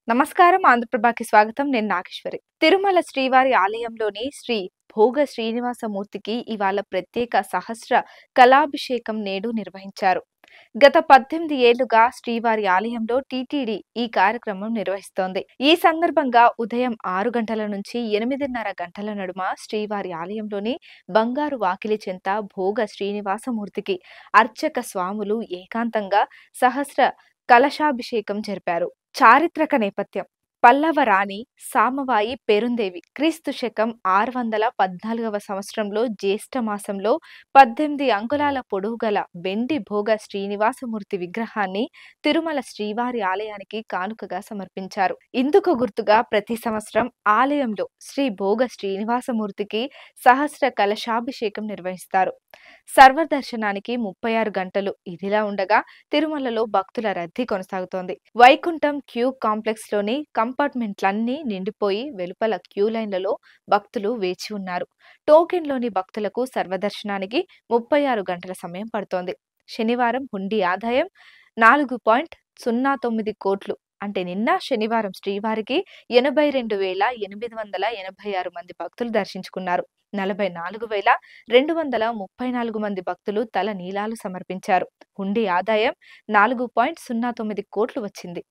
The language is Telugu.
నమస్కారం. ఆంధ్రప్రభకి స్వాగతం. నేను నాగేశ్వరి. తిరుమల శ్రీవారి ఆలయంలోని శ్రీ భోగ శ్రీనివాసమూర్తికి ఇవాళ ప్రత్యేక సహస్ర కళాభిషేకం నేడు నిర్వహించారు. గత 18 ఏళ్లుగా శ్రీవారి ఆలయంలో టీటీడీ ఈ కార్యక్రమం నిర్వహిస్తోంది. ఈ సందర్భంగా ఉదయం 6 గంటల నుంచి 8:30 గంటల నడుమ శ్రీవారి ఆలయంలోని బంగారు వాకిలి చెంత భోగ శ్రీనివాసమూర్తికి అర్చక స్వాములు ఏకాంతంగా సహస్ర కలశాభిషేకం జరిపారు. చారిత్రక నేపథ్యం: పల్లవ రాణి సామవాయి పెరుందేవి క్రీస్తు శకం 614వ సంవత్సరంలో జ్యేష్ఠ మాసంలో 18 అంగుళాల పొడవు గల వెండి భోగ శ్రీనివాసమూర్తి విగ్రహాన్ని తిరుమల శ్రీవారి ఆలయానికి కానుకగా సమర్పించారు. ఇందుకు గుర్తుగా ప్రతి సంవత్సరం ఆలయంలో శ్రీ భోగ శ్రీనివాసమూర్తికి సహస్ర కలశాభిషేకం నిర్వహిస్తారు. సర్వదర్శనానికి 36 గంటలు ఇదిలా ఉండగా తిరుమలలో భక్తుల రద్దీ కొనసాగుతోంది. వైకుంఠం క్యూ కాంప్లెక్స్ లోని కంపార్ట్మెంట్లన్నీ నిండిపోయి వెలుపల క్యూ లైన్లలో భక్తులు వేచి ఉన్నారు. టోకెన్ లోని భక్తులకు సర్వదర్శనానికి 36 గంటల సమయం పడుతోంది. శనివారం హుండీ ఆదాయం 4.09 కోట్లు. అంటే నిన్న శనివారం శ్రీవారికి 82,886 మంది భక్తులు దర్శించుకున్నారు. 44,234 మంది భక్తులు తల నీలాలు సమర్పించారు. హుండీ ఆదాయం 4.09 కోట్లు వచ్చింది.